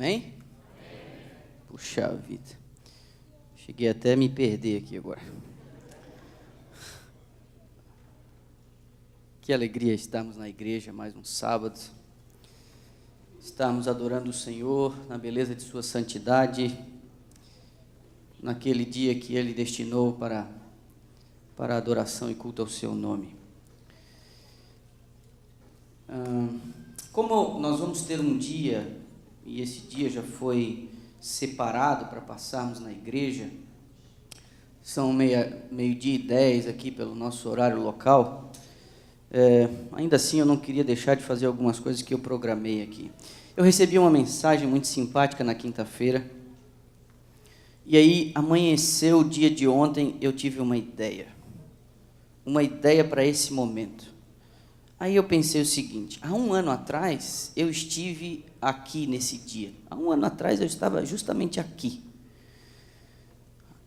Amém? Puxa vida. Cheguei até a me perder aqui agora. Que alegria estarmos na igreja mais um sábado. Estarmos adorando o Senhor na beleza de sua santidade, naquele dia que Ele destinou para a adoração e culto ao seu nome. Como nós vamos ter um dia, e esse dia já foi separado para passarmos na igreja, são meio-dia e 10 aqui pelo nosso horário local, ainda assim eu não queria deixar de fazer algumas coisas que eu programei aqui. Eu recebi uma mensagem muito simpática na quinta-feira, e aí amanheceu o dia de ontem, eu tive uma ideia para esse momento. Aí eu pensei o seguinte: há um ano atrás eu estive aqui nesse dia. Há um ano atrás eu estava justamente aqui.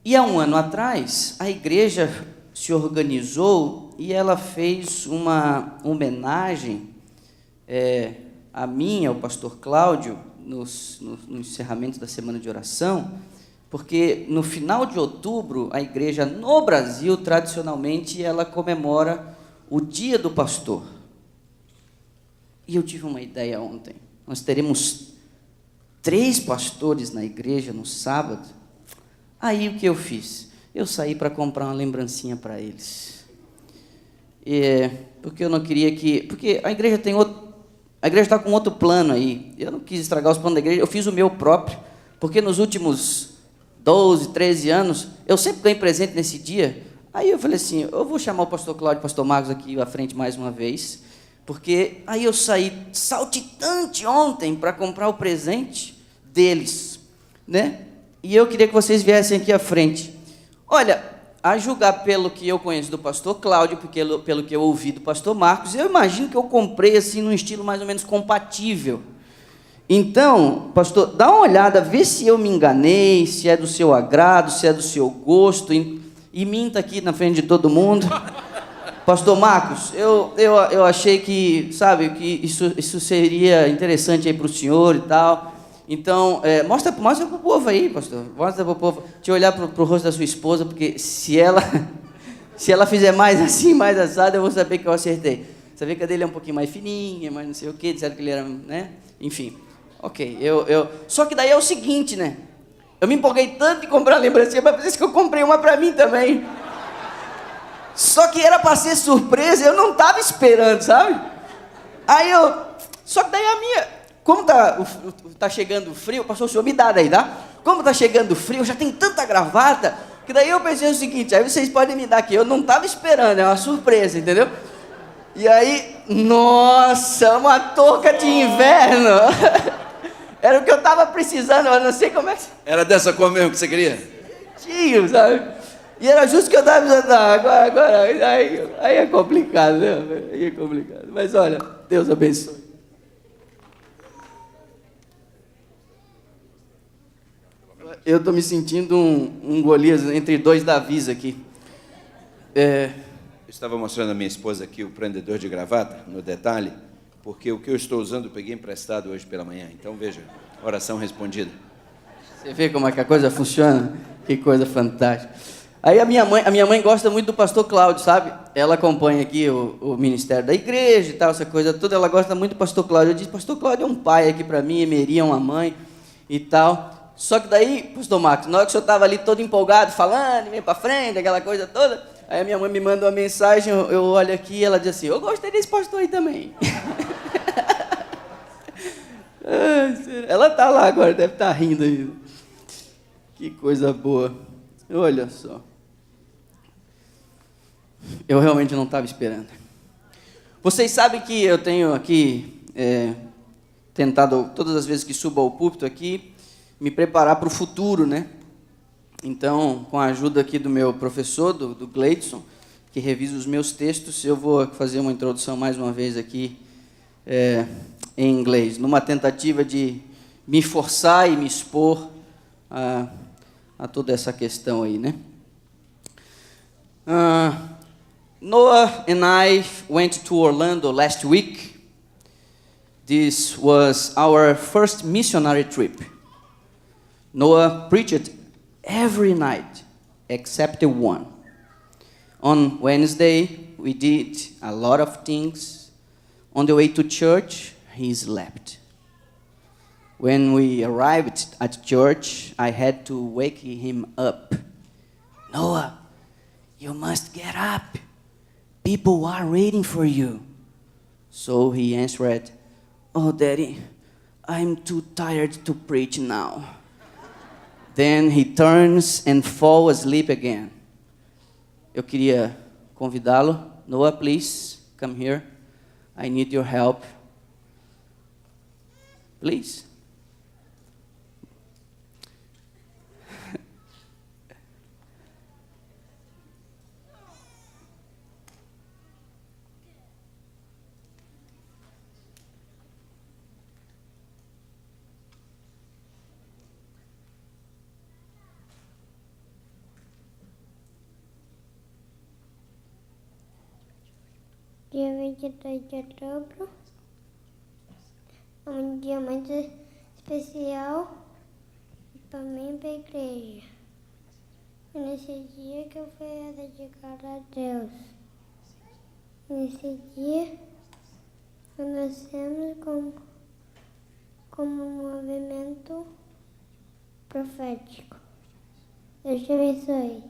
E há um ano atrás a igreja se organizou e ela fez uma homenagem a mim, ao pastor Cláudio, no encerramento da semana de oração, porque no final de outubro a igreja no Brasil, tradicionalmente, ela comemora o Dia do Pastor. E eu tive uma ideia ontem. Nós teremos 3 pastores na igreja no sábado. Aí o que eu fiz? Eu saí para comprar uma lembrancinha para eles. Porque eu não queria que... Porque a igreja tem outro... A igreja está com outro plano aí. Eu não quis estragar os planos da igreja, eu fiz o meu próprio. Porque nos últimos 12, 13 anos, eu sempre ganhei presente nesse dia. Aí eu falei assim, eu vou chamar o pastor Cláudio e o pastor Marcos aqui à frente mais uma vez, porque aí eu saí saltitante ontem para comprar o presente deles, né? E eu queria que vocês viessem aqui à frente. Olha, a julgar pelo que eu conheço do pastor Cláudio, pelo que eu ouvi do pastor Marcos, eu imagino que eu comprei assim num estilo mais ou menos compatível. Então, pastor, dá uma olhada, vê se eu me enganei, se é do seu agrado, se é do seu gosto, e minta aqui na frente de todo mundo. Pastor Marcos, eu achei que, sabe, que isso seria interessante aí para o senhor e tal. Então, mostra para o povo aí, pastor. Mostra para o povo. Deixa eu olhar para o rosto da sua esposa, porque se ela fizer mais assim, mais assado, eu vou saber que eu acertei. Saber que a dele é um pouquinho mais fininha, mas não sei o quê, disseram que ele era, né? Enfim, ok. Só que daí é o seguinte, né? Eu me empolguei tanto em comprar a lembrancinha, mas por isso que eu comprei uma para mim também. Só que era para ser surpresa, eu não estava esperando, sabe? Só que daí a minha... Como tá chegando o frio, pastor, o senhor me dá daí, tá? Como tá chegando o frio, já tem tanta gravata, que daí eu pensei o seguinte, aí vocês podem me dar aqui, eu não estava esperando, é uma surpresa, entendeu? E aí, nossa, uma touca de inverno. Era o que eu estava precisando, eu não sei como é que... Era dessa cor mesmo que você queria? Tio, sabe? E era justo o que eu estava precisando. Agora, aí é complicado, né? Aí é complicado. Mas olha, Deus abençoe. Eu estou me sentindo um Golias entre 2 Davis aqui. Eu estava mostrando a minha esposa aqui o prendedor de gravata, no detalhe, porque o que eu estou usando eu peguei emprestado hoje pela manhã. Então, veja, oração respondida. Você vê como é que a coisa funciona? Que coisa fantástica. Aí a minha mãe gosta muito do pastor Cláudio, sabe? Ela acompanha aqui o ministério da igreja e tal, essa coisa toda. Ela gosta muito do pastor Cláudio. Eu disse, pastor Cláudio é um pai aqui para mim, Emery é uma mãe e tal. Só que daí, pastor Marcos, na hora que o senhor estava ali todo empolgado, falando, vem para frente, aquela coisa toda, aí a minha mãe me manda uma mensagem, eu olho aqui e ela diz assim, eu gostei desse pastor aí também. Ela está lá agora, deve estar rindo ainda. Que coisa boa. Olha só. Eu realmente não estava esperando. Vocês sabem que eu tenho aqui tentado, todas as vezes que subo ao púlpito aqui, me preparar para o futuro, né? Então, com a ajuda aqui do meu professor, do Gleidson, que revisa os meus textos, eu vou fazer uma introdução mais uma vez aqui em inglês, numa tentativa de me forçar e me expor a toda essa questão aí, né? Noah and I went to Orlando last week This was our first missionary trip. Noah preached every night except one. On Wednesday, we did a lot of things. On the way to church, he slept. When we arrived at church, I had to wake him up. Noah, you must get up. People are waiting for you. So he answered, oh, Daddy, I'm too tired to preach now. Then he turns and falls asleep again. Eu queria convidá-lo. Noah, please, come here. I need your help. Please. Dia 22 de outubro é um dia muito especial para mim e para a igreja. Foi nesse dia que eu fui dedicar a Deus. Nesse dia, nós nascemos como um movimento profético. Deus te abençoe.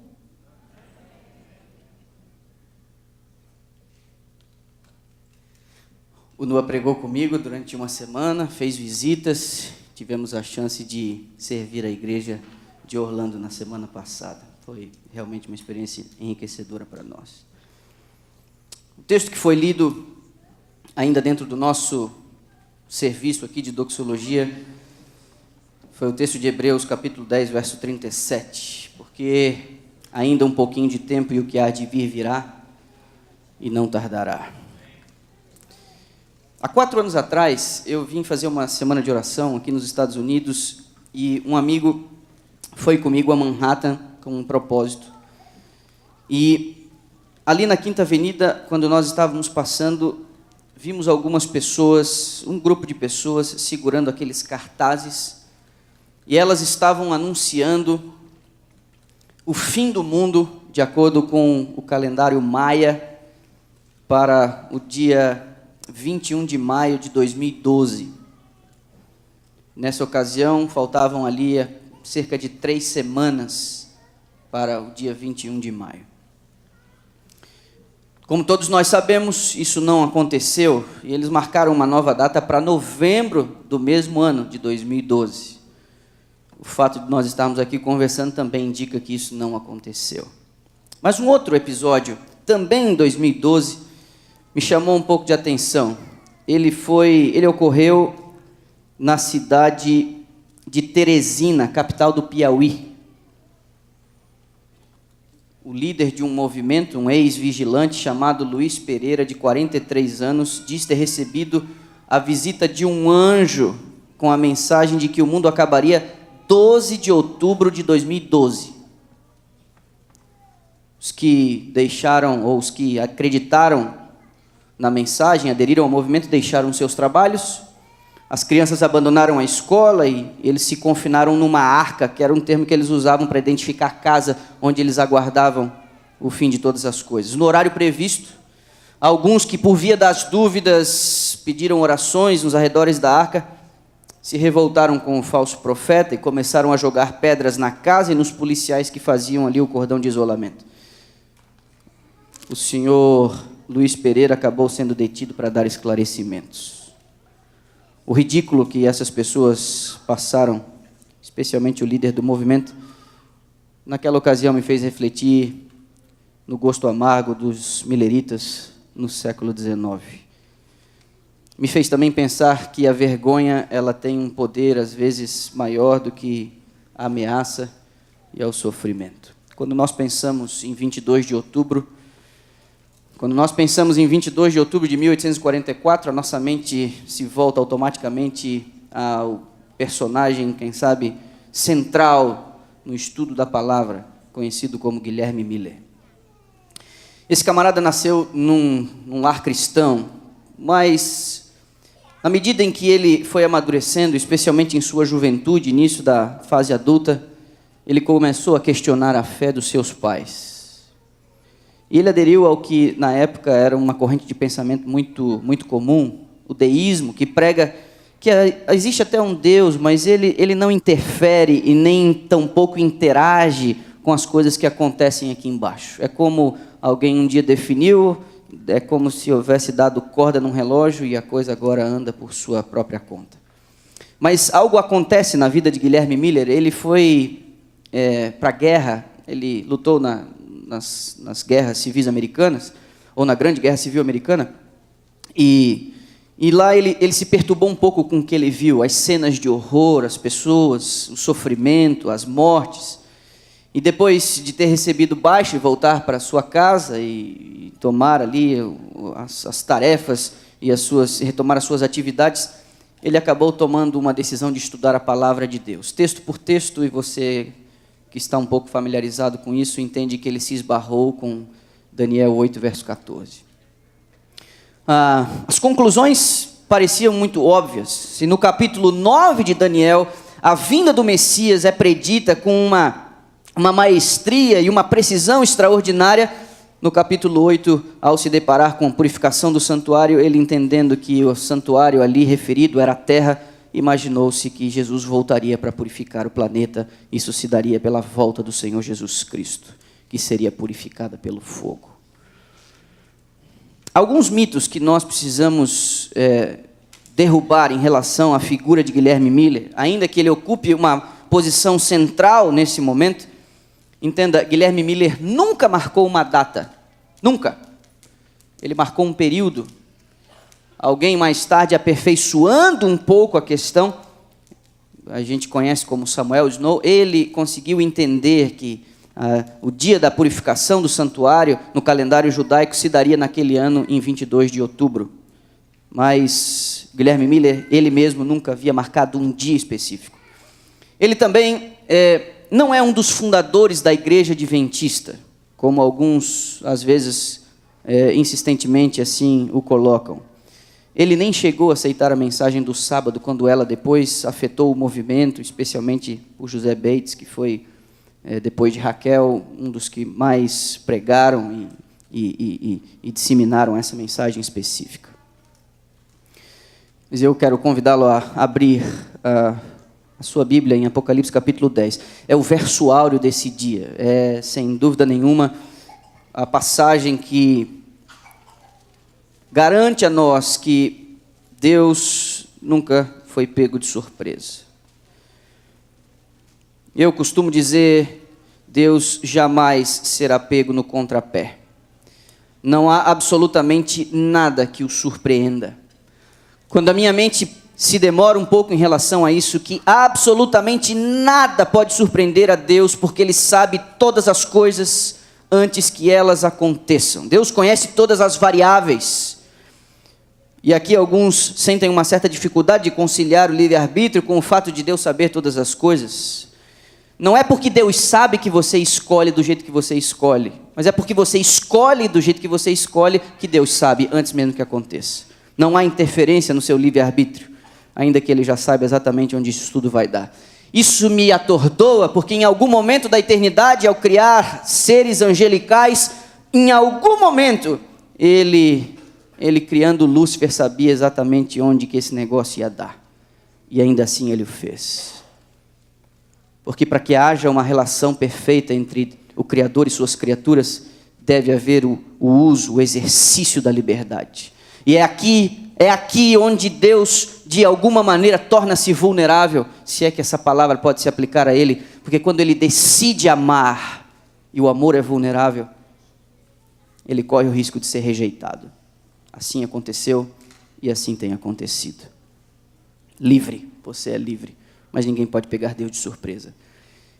O Noah pregou comigo durante uma semana, fez visitas, tivemos a chance de servir a igreja de Orlando na semana passada. Foi realmente uma experiência enriquecedora para nós. O texto que foi lido ainda dentro do nosso serviço aqui de doxologia foi o texto de Hebreus, capítulo 10, verso 37. Porque ainda um pouquinho de tempo e o que há de vir virá e não tardará. Há 4 anos atrás, eu vim fazer uma semana de oração aqui nos Estados Unidos e um amigo foi comigo a Manhattan com um propósito. E ali na Quinta Avenida, quando nós estávamos passando, vimos algumas pessoas, um grupo de pessoas segurando aqueles cartazes e elas estavam anunciando o fim do mundo, de acordo com o calendário maia, para o dia 21 de maio de 2012. Nessa ocasião, faltavam ali cerca de 3 semanas para o dia 21 de maio. Como todos nós sabemos, isso não aconteceu, e eles marcaram uma nova data para novembro do mesmo ano, de 2012. O fato de nós estarmos aqui conversando também indica que isso não aconteceu. Mas um outro episódio, também em 2012, me chamou um pouco de atenção. Ele ocorreu na cidade de Teresina, capital do Piauí. O líder de um movimento, um ex-vigilante chamado Luiz Pereira, de 43 anos, diz ter recebido a visita de um anjo com a mensagem de que o mundo acabaria 12 de outubro de 2012. Os que deixaram, ou os que acreditaram na mensagem, aderiram ao movimento, deixaram seus trabalhos, as crianças abandonaram a escola e eles se confinaram numa arca, que era um termo que eles usavam para identificar a casa onde eles aguardavam o fim de todas as coisas. No horário previsto, alguns que por via das dúvidas pediram orações nos arredores da arca, se revoltaram com o falso profeta e começaram a jogar pedras na casa e nos policiais que faziam ali o cordão de isolamento. O senhor Luiz Pereira acabou sendo detido para dar esclarecimentos. O ridículo que essas pessoas passaram, especialmente o líder do movimento, naquela ocasião me fez refletir no gosto amargo dos mileritas no século XIX. Me fez também pensar que a vergonha ela tem um poder, às vezes, maior do que a ameaça e ao sofrimento. Quando nós pensamos em 22 de outubro, quando nós pensamos em 22 de outubro de 1844, a nossa mente se volta automaticamente ao personagem, quem sabe, central no estudo da palavra, conhecido como Guilherme Miller. Esse camarada nasceu num lar cristão, mas À medida em que ele foi amadurecendo, especialmente em sua juventude, início da fase adulta, ele começou a questionar a fé dos seus pais. E ele aderiu ao que na época era uma corrente de pensamento muito comum, o deísmo, que prega que existe até um Deus, mas ele não interfere e nem tampouco interage com as coisas que acontecem aqui embaixo. É como alguém um dia definiu, é como se houvesse dado corda num relógio e a coisa agora anda por sua própria conta. Mas algo acontece na vida de Guilherme Miller. Ele foi para a guerra, ele lutou nas guerras civis americanas, ou na Grande Guerra Civil Americana, e lá ele se perturbou um pouco com o que ele viu, as cenas de horror, as pessoas, o sofrimento, as mortes. E depois de ter recebido baixa e voltar para sua casa e tomar ali as tarefas e retomar as suas atividades, ele acabou tomando uma decisão de estudar a palavra de Deus, texto por texto, e você que está um pouco familiarizado com isso entende que ele se esbarrou com Daniel 8, verso 14. As conclusões pareciam muito óbvias. Se no capítulo 9 de Daniel a vinda do Messias é predita com uma maestria e uma precisão extraordinária, no capítulo 8, ao se deparar com a purificação do santuário, ele entendendo que o santuário ali referido era a terra, imaginou-se que Jesus voltaria para purificar o planeta. Isso se daria pela volta do Senhor Jesus Cristo, que seria purificada pelo fogo. Alguns mitos que nós precisamos derrubar em relação à figura de Guilherme Miller, ainda que ele ocupe uma posição central nesse momento. Entenda, Guilherme Miller nunca marcou uma data, nunca. Ele marcou um período. Alguém mais tarde, aperfeiçoando um pouco a questão, a gente conhece como Samuel Snow, ele conseguiu entender que o dia da purificação do santuário no calendário judaico se daria naquele ano em 22 de outubro. Mas Guilherme Miller, ele mesmo nunca havia marcado um dia específico. Ele também não é um dos fundadores da igreja adventista, como alguns, às vezes, insistentemente assim o colocam. Ele nem chegou a aceitar a mensagem do sábado, quando ela depois afetou o movimento, especialmente o José Bates, que foi, depois de Raquel, um dos que mais pregaram e disseminaram essa mensagem específica. Mas eu quero convidá-lo a abrir a sua Bíblia em Apocalipse capítulo 10. É o verso áureo desse dia. É, sem dúvida nenhuma, a passagem que garante a nós que Deus nunca foi pego de surpresa. Eu costumo dizer, Deus jamais será pego no contrapé. Não há absolutamente nada que o surpreenda. Quando a minha mente se demora um pouco em relação a isso, que absolutamente nada pode surpreender a Deus, porque Ele sabe todas as coisas antes que elas aconteçam. Deus conhece todas as variáveis. E aqui alguns sentem uma certa dificuldade de conciliar o livre-arbítrio com o fato de Deus saber todas as coisas. Não é porque Deus sabe que você escolhe do jeito que você escolhe, mas é porque você escolhe do jeito que você escolhe que Deus sabe antes mesmo que aconteça. Não há interferência no seu livre-arbítrio, ainda que Ele já saiba exatamente onde isso tudo vai dar. Isso me atordoa, porque em algum momento da eternidade, ao criar seres angelicais, em algum momento, Ele criando Lúcifer sabia exatamente onde que esse negócio ia dar. E ainda assim Ele o fez. Porque para que haja uma relação perfeita entre o Criador e suas criaturas, deve haver o uso, o exercício da liberdade. E é aqui onde Deus, de alguma maneira, torna-se vulnerável, se é que essa palavra pode se aplicar a Ele, porque quando Ele decide amar, e o amor é vulnerável, Ele corre o risco de ser rejeitado. Assim aconteceu e assim tem acontecido. Livre, você é livre, mas ninguém pode pegar Deus de surpresa.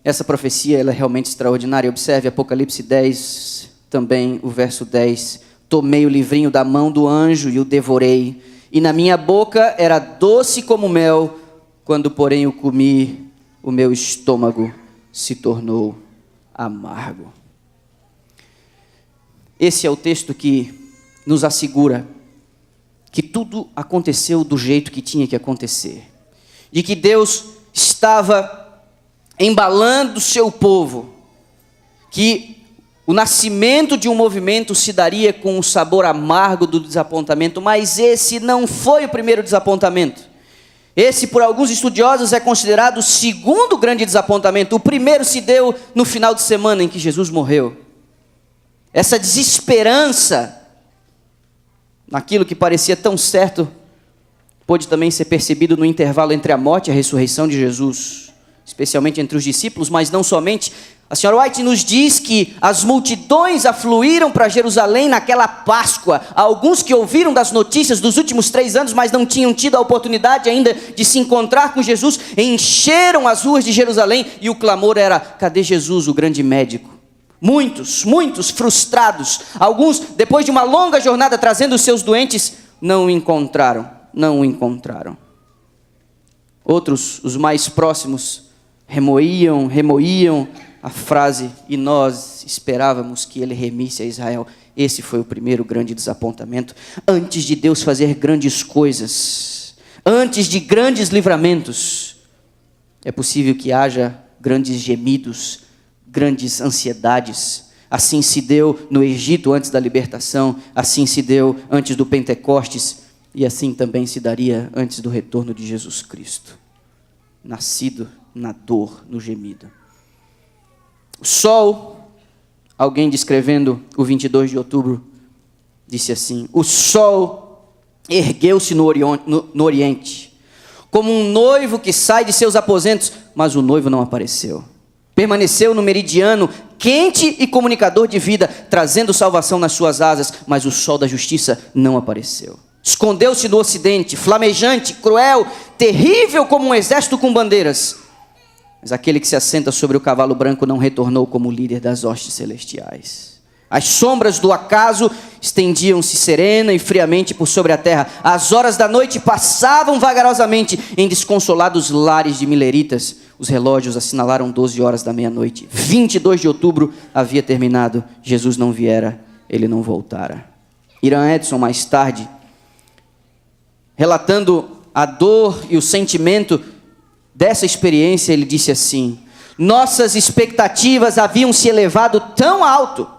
Essa profecia ela é realmente extraordinária. Observe Apocalipse 10, também o verso 10. Tomei o livrinho da mão do anjo e o devorei, e na minha boca era doce como mel, quando porém o comi, o meu estômago se tornou amargo. Esse é o texto que nos assegura que tudo aconteceu do jeito que tinha que acontecer, de que Deus estava embalando o seu povo, que o nascimento de um movimento se daria com o sabor amargo do desapontamento, mas esse não foi o primeiro desapontamento. Esse, por alguns estudiosos, é considerado o segundo grande desapontamento. O primeiro se deu no final de semana em que Jesus morreu. Essa desesperança naquilo que parecia tão certo pôde também ser percebido no intervalo entre a morte e a ressurreição de Jesus, especialmente entre os discípulos, mas não somente. A senhora White nos diz que as multidões afluíram para Jerusalém naquela Páscoa. Alguns que ouviram das notícias dos últimos 3 anos, mas não tinham tido a oportunidade ainda de se encontrar com Jesus, encheram as ruas de Jerusalém e o clamor era: cadê Jesus, o grande médico? Muitos frustrados. Alguns, depois de uma longa jornada trazendo os seus doentes, não o encontraram. Outros, os mais próximos, remoíam a frase: e nós esperávamos que ele remisse a Israel. Esse foi o primeiro grande desapontamento. Antes de Deus fazer grandes coisas, antes de grandes livramentos, é possível que haja grandes gemidos, grandes ansiedades. Assim se deu no Egito antes da libertação, assim se deu antes do Pentecostes, e assim também se daria antes do retorno de Jesus Cristo. Nascido na dor, no gemido. O sol, alguém descrevendo o 22 de outubro, disse assim: o sol ergueu-se no Oriente, como um noivo que sai de seus aposentos, mas o noivo não apareceu. Permaneceu no meridiano, quente e comunicador de vida, trazendo salvação nas suas asas, mas o sol da justiça não apareceu. Escondeu-se no ocidente, flamejante, cruel, terrível como um exército com bandeiras. Mas aquele que se assenta sobre o cavalo branco não retornou como líder das hostes celestiais. As sombras do acaso estendiam-se serena e friamente por sobre a terra. As horas da noite passavam vagarosamente em desconsolados lares de mileritas. Os relógios assinalaram 12 horas da meia-noite. 22 de outubro havia terminado. Jesus não viera, ele não voltara. Irã Edson, mais tarde, relatando a dor e o sentimento dessa experiência, ele disse assim: nossas expectativas haviam se elevado tão alto,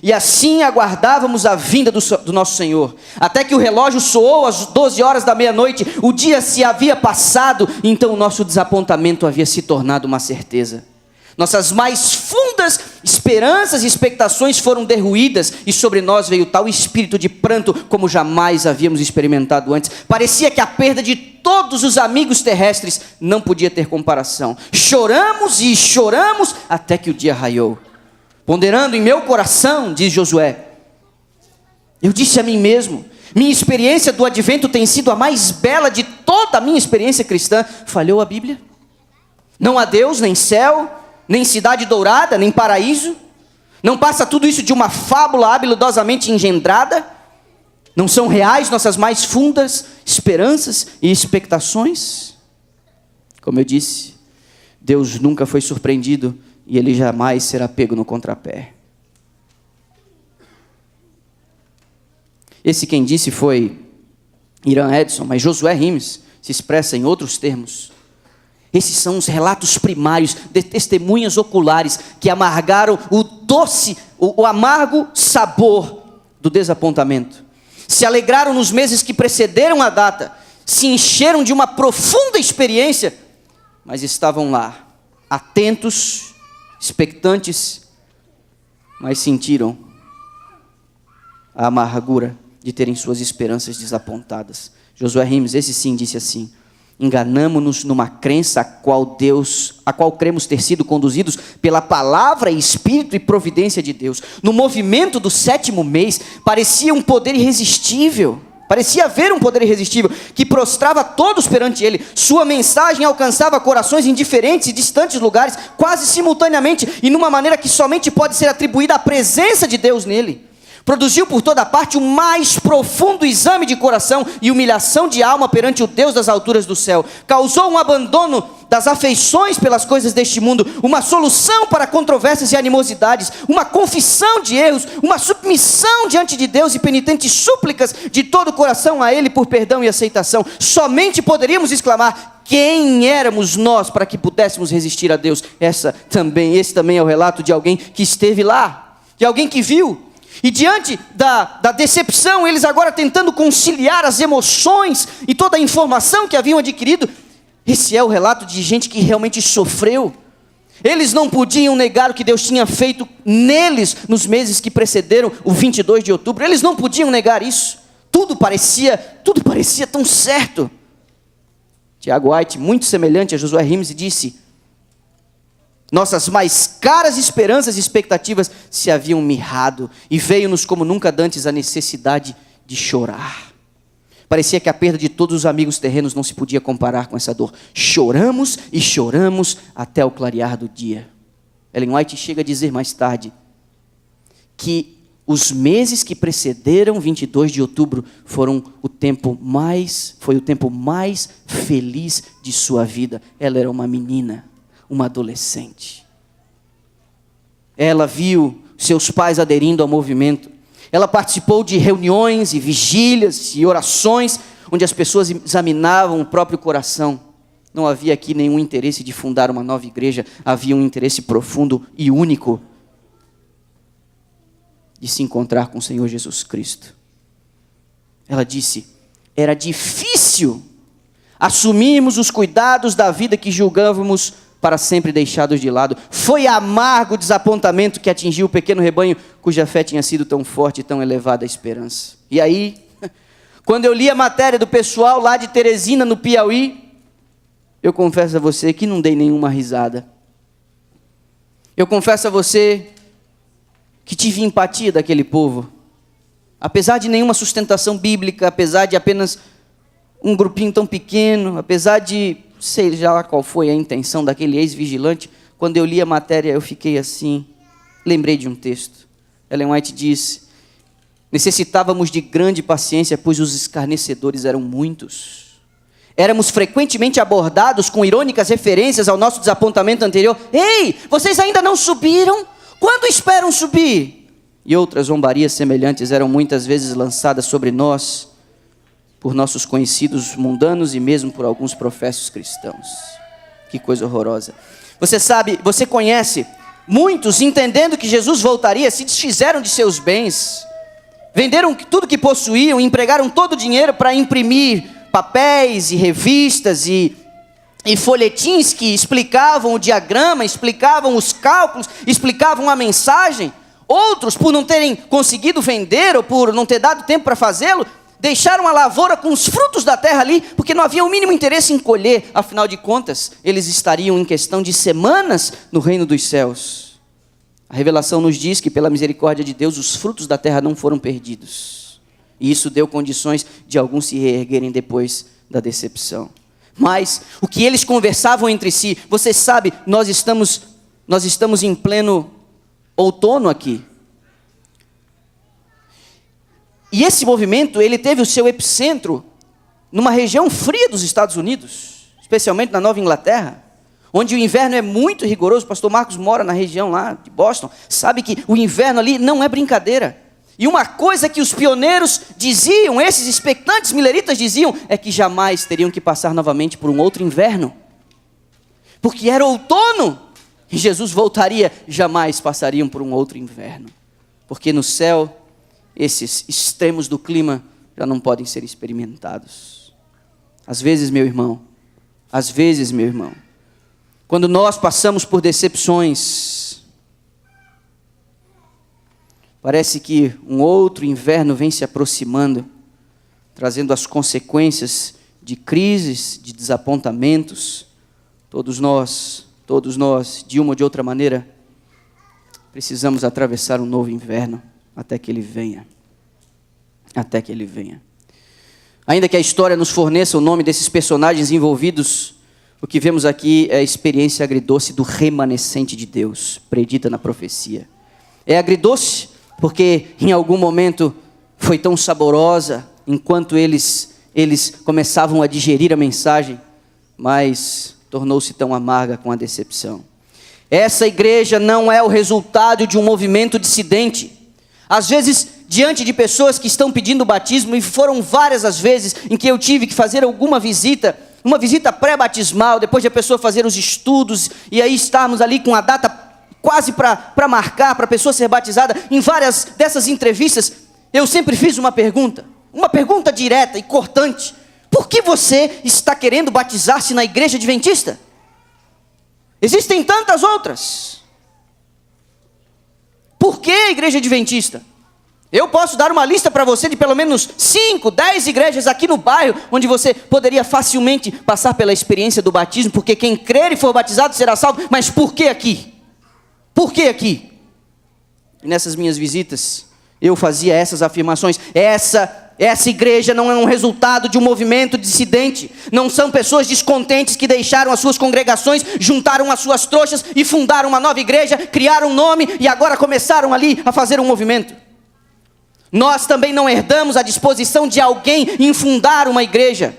e assim aguardávamos a vinda do nosso Senhor, até que o relógio soou às 12 horas da meia-noite, o dia se havia passado, então o nosso desapontamento havia se tornado uma certeza. Nossas mais fundas esperanças e expectações foram derruídas, e sobre nós veio tal espírito de pranto como jamais havíamos experimentado antes. Parecia que a perda de todos os amigos terrestres não podia ter comparação. Choramos e choramos até que o dia raiou. Ponderando em meu coração, diz Josué, eu disse a mim mesmo: minha experiência do advento tem sido a mais bela de toda a minha experiência cristã. Falhou a Bíblia? Não há Deus, nem céu, nem cidade dourada, nem paraíso? Não passa tudo isso de uma fábula habilidosamente engendrada? Não são reais nossas mais fundas esperanças e expectações? Como eu disse, Deus nunca foi surpreendido e ele jamais será pego no contrapé. Esse quem disse foi Irã Edson, mas Josué Rimes se expressa em outros termos. Esses são os relatos primários de testemunhas oculares que amargaram o amargo sabor do desapontamento. Se alegraram nos meses que precederam a data, se encheram de uma profunda experiência, mas estavam lá, atentos, expectantes, mas sentiram a amargura de terem suas esperanças desapontadas. Josué Rimes, esse sim, disse assim: enganamo-nos numa crença a qual cremos ter sido conduzidos pela palavra e espírito e providência de Deus. No movimento do 7º mês, parecia um poder irresistível. Parecia haver um poder irresistível que prostrava todos perante ele. Sua mensagem alcançava corações em diferentes e distantes lugares, quase simultaneamente, e numa maneira que somente pode ser atribuída à presença de Deus nele. Produziu por toda parte o mais profundo exame de coração e humilhação de alma perante o Deus das alturas do céu. Causou um abandono das afeições pelas coisas deste mundo, uma solução para controvérsias e animosidades, uma confissão de erros, uma submissão diante de Deus e penitentes súplicas de todo o coração a Ele por perdão e aceitação. Somente poderíamos exclamar: quem éramos nós para que pudéssemos resistir a Deus? Esse também é o relato de alguém que esteve lá, de alguém que viu. E diante da decepção, eles agora tentando conciliar as emoções e toda a informação que haviam adquirido, esse é o relato de gente que realmente sofreu. Eles não podiam negar o que Deus tinha feito neles nos meses que precederam o 22 de outubro. Eles não podiam negar isso. Tudo parecia tão certo. Tiago White, muito semelhante a Josué Rimes, disse: nossas mais caras esperanças e expectativas se haviam mirrado, e veio-nos como nunca dantes a necessidade de chorar. Parecia que a perda de todos os amigos terrenos não se podia comparar com essa dor. Choramos e choramos até o clarear do dia. Ellen White chega a dizer mais tarde que os meses que precederam 22 de outubro foi o tempo mais feliz de sua vida. Ela era uma menina, uma adolescente. Ela viu seus pais aderindo ao movimento. Ela participou de reuniões e vigílias e orações, onde as pessoas examinavam o próprio coração. Não havia aqui nenhum interesse de fundar uma nova igreja, havia um interesse profundo e único de se encontrar com o Senhor Jesus Cristo. Ela disse: era difícil assumirmos os cuidados da vida que julgávamos para sempre deixados de lado. Foi amargo o desapontamento que atingiu o pequeno rebanho cuja fé tinha sido tão forte e tão elevada a esperança. E aí, quando eu li a matéria do pessoal lá de Teresina, no Piauí, eu confesso a você que não dei nenhuma risada. Eu confesso a você que tive empatia daquele povo. Apesar de nenhuma sustentação bíblica, apesar de apenas um grupinho tão pequeno, apesar de sei já lá qual foi a intenção daquele ex-vigilante, quando eu li a matéria eu fiquei assim, lembrei de um texto. Ellen White disse: necessitávamos de grande paciência, pois os escarnecedores eram muitos. Éramos frequentemente abordados com irônicas referências ao nosso desapontamento anterior. Ei, vocês ainda não subiram? Quando esperam subir? E outras zombarias semelhantes eram muitas vezes lançadas sobre nós, por nossos conhecidos mundanos e mesmo por alguns professos cristãos. Que coisa horrorosa. Você sabe, você conhece, muitos entendendo que Jesus voltaria, se desfizeram de seus bens, venderam tudo que possuíam, empregaram todo o dinheiro para imprimir papéis e revistas e folhetins que explicavam o diagrama, explicavam os cálculos, explicavam a mensagem. Outros, por não terem conseguido vender ou por não ter dado tempo para fazê-lo, deixaram a lavoura com os frutos da terra ali, porque não havia o mínimo interesse em colher. Afinal de contas, eles estariam em questão de semanas no reino dos céus. A revelação nos diz que pela misericórdia de Deus, os frutos da terra não foram perdidos. E isso deu condições de alguns se reerguerem depois da decepção. Mas o que eles conversavam entre si, você sabe, nós estamos em pleno outono aqui. E esse movimento, ele teve o seu epicentro numa região fria dos Estados Unidos, especialmente na Nova Inglaterra, onde o inverno é muito rigoroso. O pastor Marcos mora na região lá de Boston, sabe que o inverno ali não é brincadeira. E uma coisa que os pioneiros diziam, esses expectantes mileritas diziam, é que jamais teriam que passar novamente por um outro inverno, porque era outono, e Jesus voltaria, jamais passariam por um outro inverno, porque no céu esses extremos do clima já não podem ser experimentados. Às vezes, meu irmão, quando nós passamos por decepções, parece que um outro inverno vem se aproximando, trazendo as consequências de crises, de desapontamentos. Todos nós, de uma ou de outra maneira, precisamos atravessar um novo inverno. Até que ele venha. Ainda que a história nos forneça o nome desses personagens envolvidos, o que vemos aqui é a experiência agridoce do remanescente de Deus, predita na profecia. É agridoce porque em algum momento foi tão saborosa, enquanto eles começavam a digerir a mensagem, mas tornou-se tão amarga com a decepção. Essa igreja não é o resultado de um movimento dissidente. Às vezes, diante de pessoas que estão pedindo batismo, e foram várias as vezes em que eu tive que fazer alguma visita, uma visita pré-batismal, depois de a pessoa fazer os estudos, e aí estarmos ali com a data quase para marcar, para a pessoa ser batizada. Em várias dessas entrevistas, eu sempre fiz uma pergunta direta e cortante: por que você está querendo batizar-se na igreja adventista? Existem tantas outras. Por que a igreja adventista? Eu posso dar uma lista para você de pelo menos 5, 10 igrejas aqui no bairro, onde você poderia facilmente passar pela experiência do batismo, porque quem crer e for batizado será salvo. Mas por que aqui? Por que aqui? E nessas minhas visitas, eu fazia essas afirmações. Essa igreja não é um resultado de um movimento dissidente. Não são pessoas descontentes que deixaram as suas congregações, juntaram as suas trouxas e fundaram uma nova igreja, criaram um nome e agora começaram ali a fazer um movimento. Nós também não herdamos a disposição de alguém em fundar uma igreja.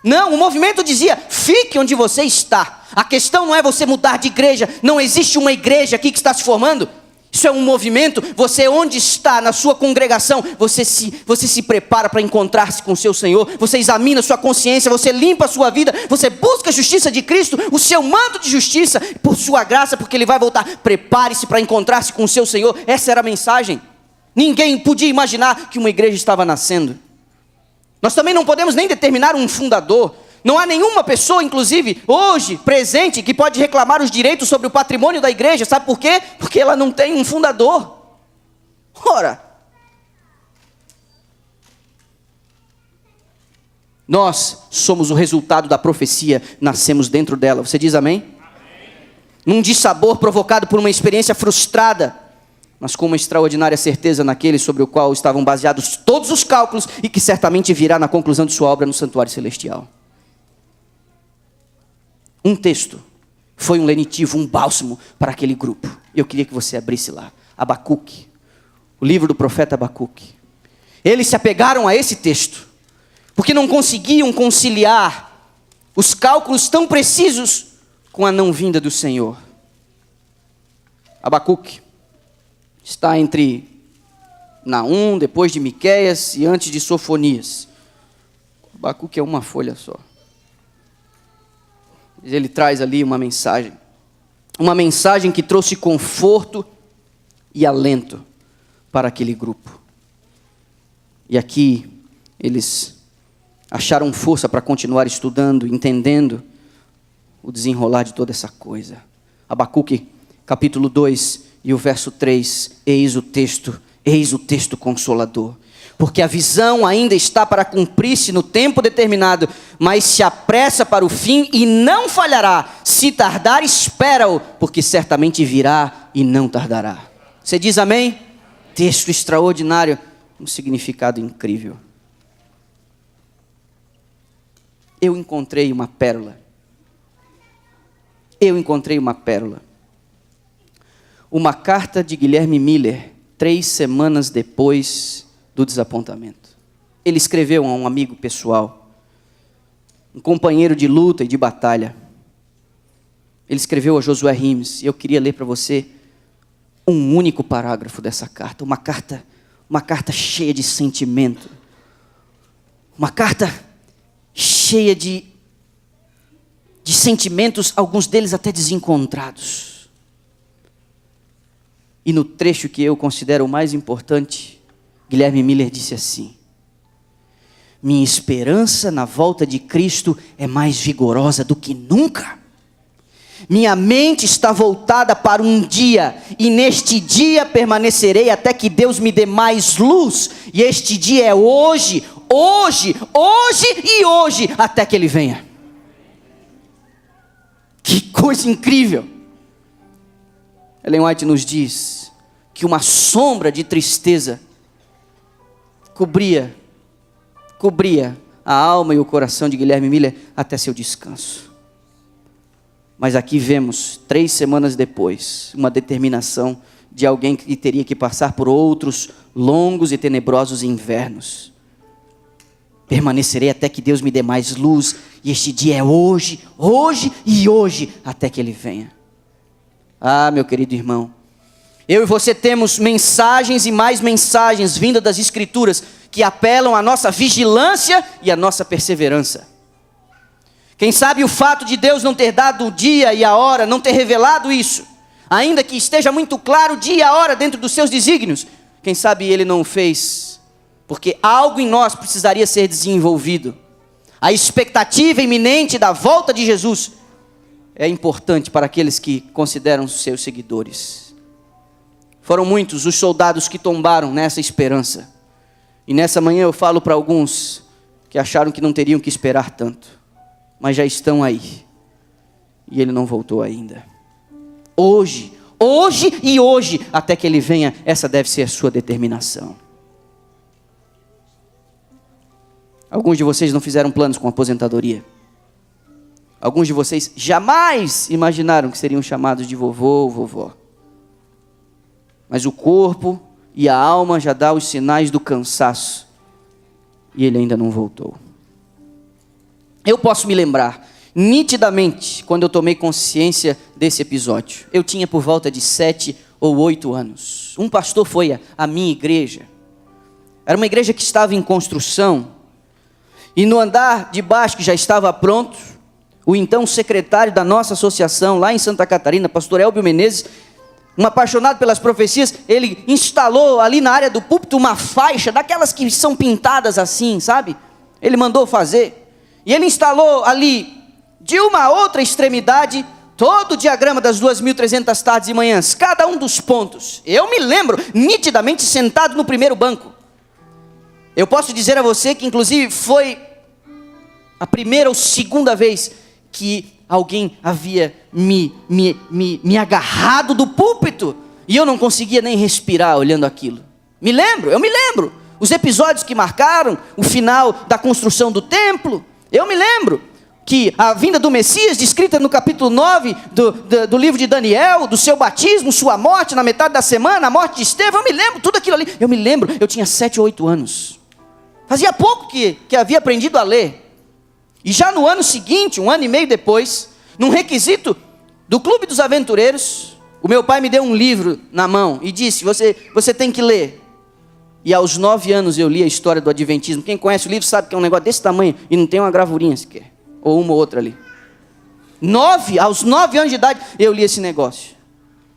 Não, o movimento dizia: fique onde você está. A questão não é você mudar de igreja. Não existe uma igreja aqui que está se formando. Isso é um movimento. Você onde está, na sua congregação, você se prepara para encontrar-se com o seu Senhor. Você examina sua consciência, você limpa a sua vida, você busca a justiça de Cristo, o seu manto de justiça, por sua graça, porque Ele vai voltar. Prepare-se para encontrar-se com o seu Senhor. Essa era a mensagem. Ninguém podia imaginar que uma igreja estava nascendo. Nós também não podemos nem determinar um fundador. Não há nenhuma pessoa, inclusive, hoje, presente, que pode reclamar os direitos sobre o patrimônio da igreja. Sabe por quê? Porque ela não tem um fundador. Ora, nós somos o resultado da profecia, nascemos dentro dela. Você diz amém? Amém. Num dissabor provocado por uma experiência frustrada, mas com uma extraordinária certeza naquele sobre o qual estavam baseados todos os cálculos e que certamente virá na conclusão de sua obra no santuário celestial. Um texto foi um lenitivo, um bálsamo para aquele grupo. Eu queria que você abrisse lá, Abacuque, o livro do profeta Abacuque. Eles se apegaram a esse texto, porque não conseguiam conciliar os cálculos tão precisos com a não vinda do Senhor. Abacuque está entre Naum, depois de Miqueias e antes de Sofonias. Abacuque é uma folha só. Ele traz ali uma mensagem que trouxe conforto e alento para aquele grupo. E aqui eles acharam força para continuar estudando, entendendo o desenrolar de toda essa coisa. Abacuque, capítulo 2 e o verso 3, eis o texto consolador. Porque a visão ainda está para cumprir-se no tempo determinado, mas se apressa para o fim e não falhará. Se tardar, espera-o, porque certamente virá e não tardará. Você diz amém? Texto extraordinário, um significado incrível. Eu encontrei uma pérola. Uma carta de Guilherme Miller, 3 semanas depois do desapontamento. Ele escreveu a um amigo pessoal, um companheiro de luta e de batalha. Ele escreveu a Josué Rimes, e eu queria ler para você um único parágrafo dessa carta, uma carta cheia de sentimento, uma carta cheia de sentimentos, alguns deles até desencontrados. E no trecho que eu considero o mais importante, Guilherme Miller disse assim: minha esperança na volta de Cristo é mais vigorosa do que nunca. Minha mente está voltada para um dia, e neste dia permanecerei até que Deus me dê mais luz. E este dia é hoje, até que Ele venha. Que coisa incrível! Ellen White nos diz que uma sombra de tristeza cobria a alma e o coração de Guilherme Miller até seu descanso. Mas aqui vemos, 3 semanas depois, uma determinação de alguém que teria que passar por outros longos e tenebrosos invernos. Permanecerei até que Deus me dê mais luz. E este dia é hoje, hoje e hoje, até que Ele venha. Ah, meu querido irmão, eu e você temos mensagens e mais mensagens vindas das Escrituras que apelam à nossa vigilância e à nossa perseverança. Quem sabe o fato de Deus não ter dado o dia e a hora, não ter revelado isso, ainda que esteja muito claro o dia e a hora dentro dos seus desígnios, quem sabe Ele não o fez, porque algo em nós precisaria ser desenvolvido. A expectativa iminente da volta de Jesus é importante para aqueles que consideram seus seguidores. Foram muitos os soldados que tombaram nessa esperança. E nessa manhã eu falo para alguns que acharam que não teriam que esperar tanto, mas já estão aí. E Ele não voltou ainda. Hoje e hoje, até que Ele venha, essa deve ser a sua determinação. Alguns de vocês não fizeram planos com aposentadoria. Alguns de vocês jamais imaginaram que seriam chamados de vovô ou vovó. Mas o corpo e a alma já dão os sinais do cansaço. E Ele ainda não voltou. Eu posso me lembrar nitidamente quando eu tomei consciência desse episódio. Eu tinha por volta de 7 ou 8 anos. Um pastor foi à minha igreja. Era uma igreja que estava em construção. E no andar de baixo, que já estava pronto, o então secretário da nossa associação, lá em Santa Catarina, pastor Elbio Menezes, um apaixonado pelas profecias, ele instalou ali na área do púlpito uma faixa, daquelas que são pintadas assim, sabe? Ele mandou fazer. E ele instalou ali, de uma outra extremidade, todo o diagrama das 2.300 tardes e manhãs, cada um dos pontos. Eu me lembro, nitidamente, sentado no primeiro banco. Eu posso dizer a você que, inclusive, foi a primeira ou segunda vez que alguém havia me agarrado do púlpito e eu não conseguia nem respirar olhando aquilo. Eu me lembro. Os episódios que marcaram o final da construção do templo. Eu me lembro que a vinda do Messias, descrita no capítulo 9 do livro de Daniel, do seu batismo, sua morte na metade da semana, a morte de Estevão, eu me lembro, tudo aquilo ali. Eu me lembro, eu tinha 7 ou 8 anos. Fazia pouco que havia aprendido a ler. E já no ano seguinte, 1 ano e meio depois, num requisito do Clube dos Aventureiros, o meu pai me deu um livro na mão e disse, você tem que ler. E aos 9 anos eu li a história do Adventismo. Quem conhece o livro sabe que é um negócio desse tamanho e não tem uma gravurinha sequer. Ou uma ou outra ali. Aos 9 anos de idade eu li esse negócio.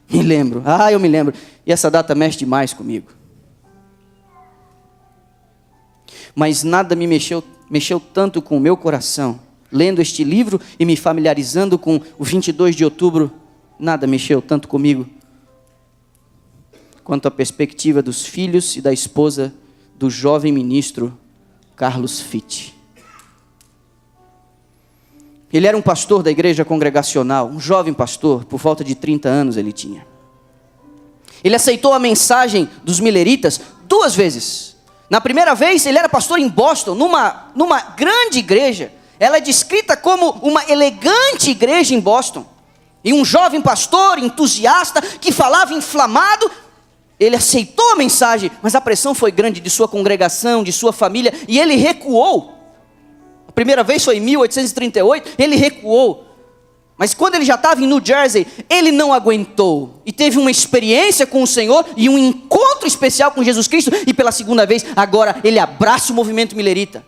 Me lembro, eu me lembro. E essa data mexe demais comigo. Mas nada me mexeu tanto com o meu coração, lendo este livro e me familiarizando com o 22 de outubro, nada mexeu tanto comigo, quanto a perspectiva dos filhos e da esposa do jovem ministro Carlos Fitt. Ele era um pastor da igreja congregacional, um jovem pastor, por volta de 30 anos ele tinha. Ele aceitou a mensagem dos mileritas 2 vezes. Na primeira vez, ele era pastor em Boston, numa grande igreja. Ela é descrita como uma elegante igreja em Boston. E um jovem pastor entusiasta, que falava inflamado, ele aceitou a mensagem, mas a pressão foi grande de sua congregação, de sua família, e ele recuou. A primeira vez foi em 1838, ele recuou. Mas quando ele já estava em New Jersey, ele não aguentou. E teve uma experiência com o Senhor e um encontro especial com Jesus Cristo. E pela segunda vez, agora ele abraça o movimento milerita.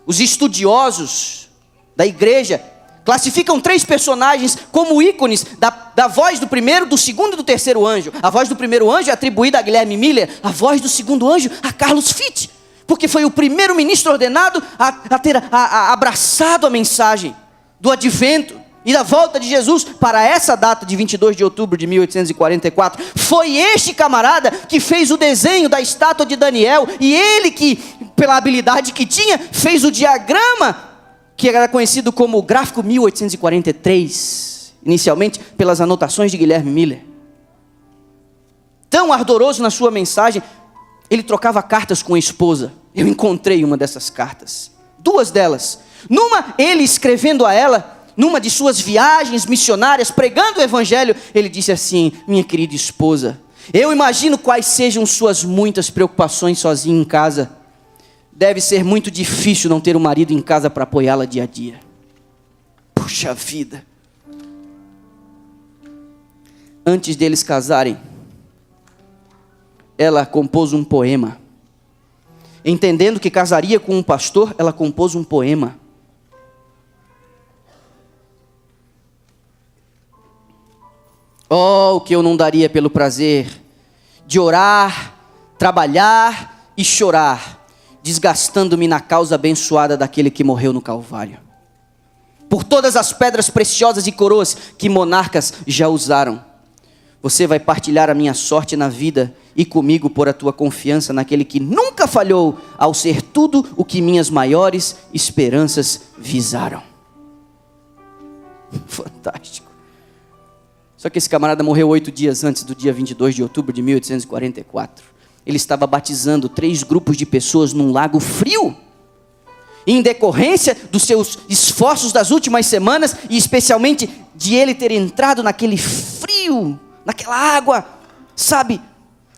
Os estudiosos da igreja classificam 3 personagens como ícones da voz do primeiro, do segundo e do terceiro anjo. A voz do primeiro anjo é atribuída a Guilherme Miller. A voz do segundo anjo a Carlos Fitt. Porque foi o primeiro ministro ordenado a ter abraçado a mensagem do advento e da volta de Jesus para essa data de 22 de outubro de 1844. Foi este camarada que fez o desenho da estátua de Daniel, e ele que, pela habilidade que tinha, fez o diagrama que era conhecido como o gráfico 1843, inicialmente pelas anotações de Guilherme Miller. Tão ardoroso na sua mensagem, ele trocava cartas com a esposa. Eu encontrei uma dessas cartas, 2 delas. Numa, ele escrevendo a ela, numa de suas viagens missionárias, pregando o evangelho, ele disse assim: minha querida esposa, eu imagino quais sejam suas muitas preocupações sozinha em casa. Deve ser muito difícil não ter um marido em casa para apoiá-la dia a dia. Puxa vida. Antes deles casarem, ela compôs um poema. Entendendo que casaria com um pastor, ela compôs um poema. Oh, o que eu não daria pelo prazer de orar, trabalhar e chorar, desgastando-me na causa abençoada daquele que morreu no Calvário. Por todas as pedras preciosas e coroas que monarcas já usaram. Você vai partilhar a minha sorte na vida e comigo pôr a tua confiança naquele que nunca falhou ao ser tudo o que minhas maiores esperanças visaram. Fantástico. Só que esse camarada morreu 8 dias antes do dia 22 de outubro de 1844. Ele estava batizando 3 grupos de pessoas num lago frio. Em decorrência dos seus esforços das últimas semanas, e especialmente de ele ter entrado naquele frio, naquela água, sabe,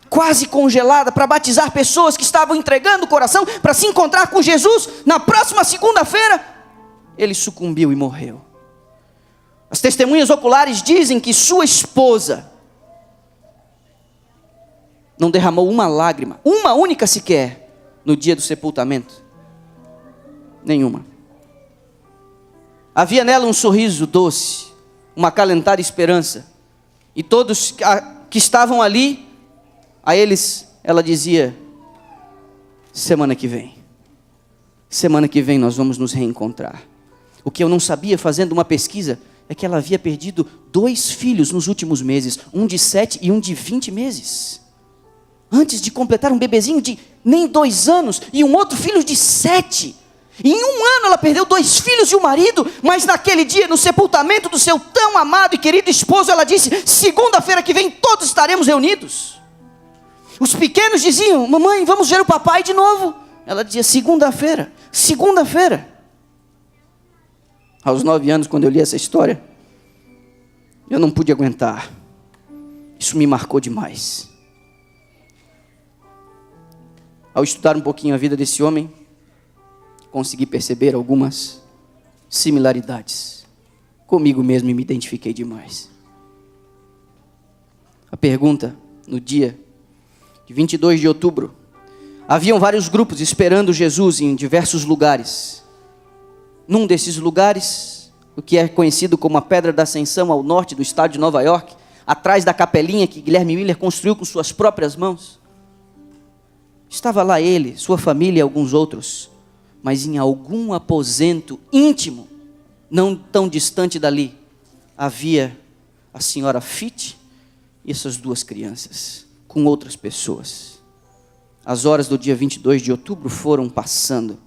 quase congelada, para batizar pessoas que estavam entregando o coração para se encontrar com Jesus na próxima segunda-feira, ele sucumbiu e morreu. As testemunhas oculares dizem que sua esposa não derramou uma lágrima, uma única sequer, no dia do sepultamento. Nenhuma. Havia nela um sorriso doce, uma acalentada esperança. E todos que estavam ali, a eles ela dizia: semana que vem nós vamos nos reencontrar. O que eu não sabia fazendo uma pesquisa é que ela havia perdido 2 filhos nos últimos meses, um de 7 e um de 20 meses. Antes de completar um bebezinho de nem 2 anos e um outro filho de 7. Em 1 ano ela perdeu 2 filhos e um marido, mas naquele dia, no sepultamento do seu tão amado e querido esposo, ela disse: segunda-feira que vem todos estaremos reunidos. Os pequenos diziam: mamãe, vamos ver o papai de novo. Ela dizia: segunda-feira. Aos 9 anos, quando eu li essa história, eu não pude aguentar. Isso me marcou demais. Ao estudar um pouquinho a vida desse homem, consegui perceber algumas similaridades. Comigo mesmo me identifiquei demais. A pergunta, no dia de 22 de outubro, haviam vários grupos esperando Jesus em diversos lugares. Num desses lugares, o que é conhecido como a Pedra da Ascensão, ao norte do estado de Nova York, atrás da capelinha que Guilherme Miller construiu com suas próprias mãos, estava lá ele, sua família e alguns outros, mas em algum aposento íntimo, não tão distante dali, havia a senhora Fitch e essas 2 crianças, com outras pessoas. As horas do dia 22 de outubro foram passando,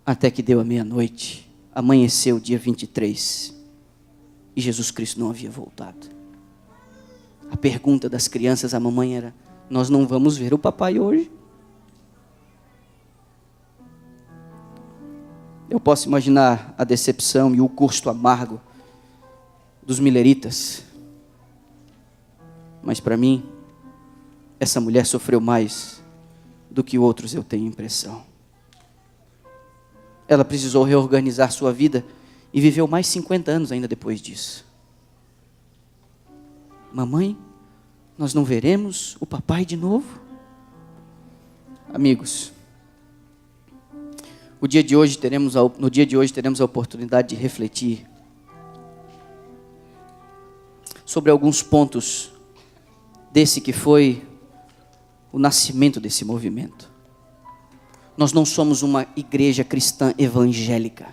até que deu a meia-noite, amanheceu o dia 23, e Jesus Cristo não havia voltado. A pergunta das crianças à mamãe era: nós não vamos ver o papai hoje? Eu posso imaginar a decepção e o gosto amargo dos mileritas. Mas para mim, essa mulher sofreu mais do que outros, eu tenho impressão. Ela precisou reorganizar sua vida e viveu mais 50 anos ainda depois disso. Mamãe, nós não veremos o papai de novo? Amigos, no dia de hoje teremos a oportunidade de refletir sobre alguns pontos desse que foi o nascimento desse movimento. Nós não somos uma igreja cristã evangélica.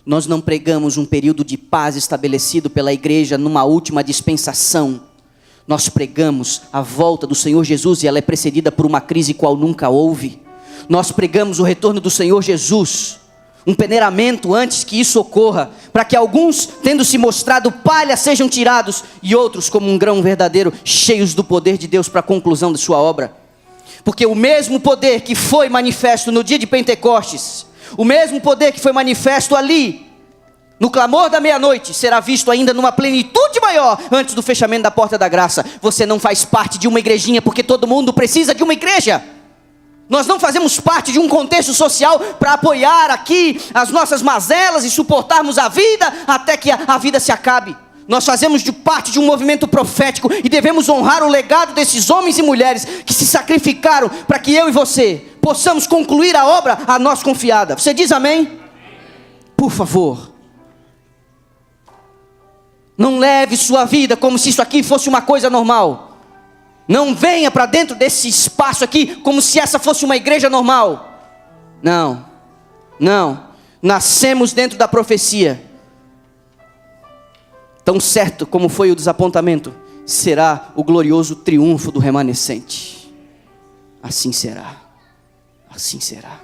Nós não pregamos um período de paz estabelecido pela igreja numa última dispensação. Nós pregamos a volta do Senhor Jesus, e ela é precedida por uma crise qual nunca houve. Nós pregamos o retorno do Senhor Jesus, um peneiramento antes que isso ocorra, para que alguns, tendo se mostrado palha, sejam tirados, e outros, como um grão verdadeiro, cheios do poder de Deus para a conclusão de sua obra. Porque o mesmo poder que foi manifesto no dia de Pentecostes, o mesmo poder que foi manifesto ali, no clamor da meia-noite, será visto ainda numa plenitude maior, antes do fechamento da porta da graça. Você não faz parte de uma igrejinha, porque todo mundo precisa de uma igreja. Nós não fazemos parte de um contexto social para apoiar aqui as nossas mazelas e suportarmos a vida até que a vida se acabe. Nós fazemos parte de um movimento profético e devemos honrar o legado desses homens e mulheres que se sacrificaram para que eu e você possamos concluir a obra a nós confiada. Você diz amém? Por favor, não leve sua vida como se isso aqui fosse uma coisa normal. Não venha para dentro desse espaço aqui como se essa fosse uma igreja normal. Não, não. Nascemos dentro da profecia. Tão certo como foi o desapontamento, será o glorioso triunfo do remanescente. Assim será. Assim será.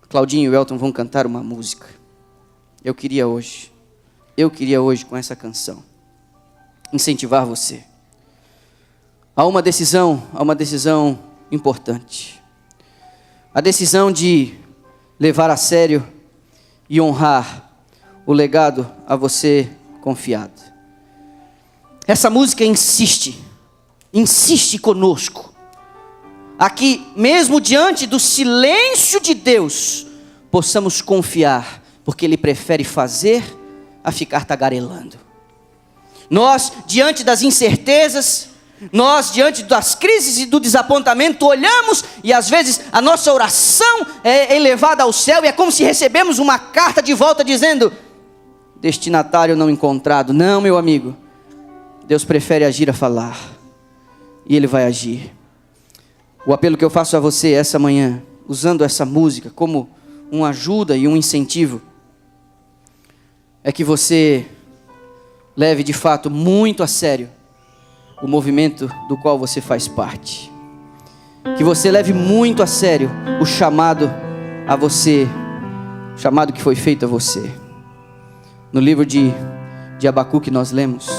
Claudinho e Elton vão cantar uma música. Eu queria hoje com essa canção incentivar você a uma decisão importante. A decisão de levar a sério e honrar o legado a você confiado. Essa música insiste conosco. Aqui, mesmo diante do silêncio de Deus, possamos confiar, porque Ele prefere fazer a ficar tagarelando. Nós, diante das incertezas, nós, diante das crises e do desapontamento, olhamos e às vezes a nossa oração é elevada ao céu e é como se recebemos uma carta de volta dizendo: destinatário não encontrado. Não, meu amigo, Deus prefere agir a falar, e Ele vai agir. O apelo que eu faço a você essa manhã, usando essa música como uma ajuda e um incentivo, é que você leve de fato muito a sério o movimento do qual você faz parte. Que você leve muito a sério o chamado a você, o chamado que foi feito a você. No livro de Abacuque nós lemos: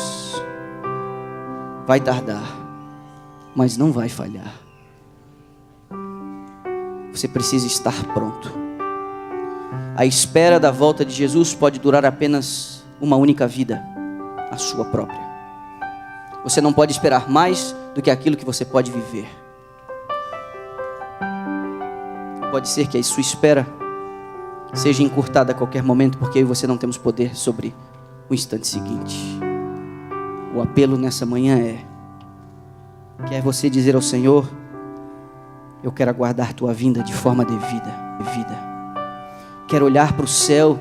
vai tardar, mas não vai falhar. Você precisa estar pronto. A espera da volta de Jesus pode durar apenas uma única vida, a sua própria. Você não pode esperar mais do que aquilo que você pode viver. Pode ser que a sua espera seja encurtada a qualquer momento, porque eu e você não temos poder sobre o instante seguinte. O apelo nessa manhã quer você dizer ao Senhor: eu quero aguardar tua vinda de forma devida. Quero olhar para o céu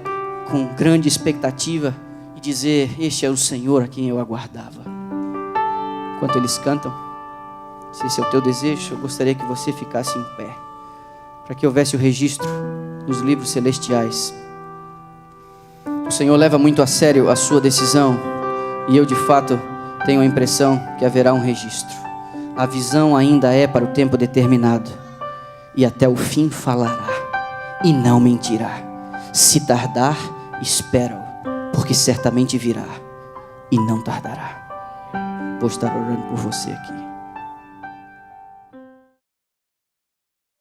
com grande expectativa e dizer: este é o Senhor a quem eu aguardava. Enquanto eles cantam, se esse é o teu desejo, eu gostaria que você ficasse em pé, para que houvesse o registro nos livros celestiais. O Senhor leva muito a sério a sua decisão, e eu de fato tenho a impressão que haverá um registro. A visão ainda é para o tempo determinado, e até o fim falará e não mentirá. Se tardar, espera-o, porque certamente virá e não tardará. Vou estar orando por você aqui.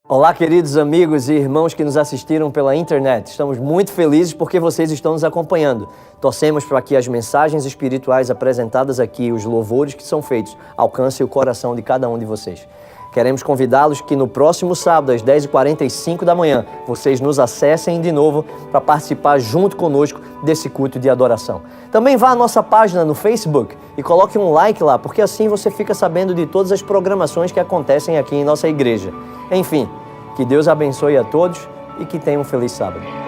Olá, queridos amigos e irmãos que nos assistiram pela internet. Estamos muito felizes porque vocês estão nos acompanhando. Torcemos para que as mensagens espirituais apresentadas aqui, os louvores que são feitos, alcancem o coração de cada um de vocês. Queremos convidá-los que no próximo sábado, às 10h45 da manhã, vocês nos acessem de novo para participar junto conosco desse culto de adoração. Também vá à nossa página no Facebook e coloque um like lá, porque assim você fica sabendo de todas as programações que acontecem aqui em nossa igreja. Enfim, que Deus abençoe a todos e que tenham um feliz sábado.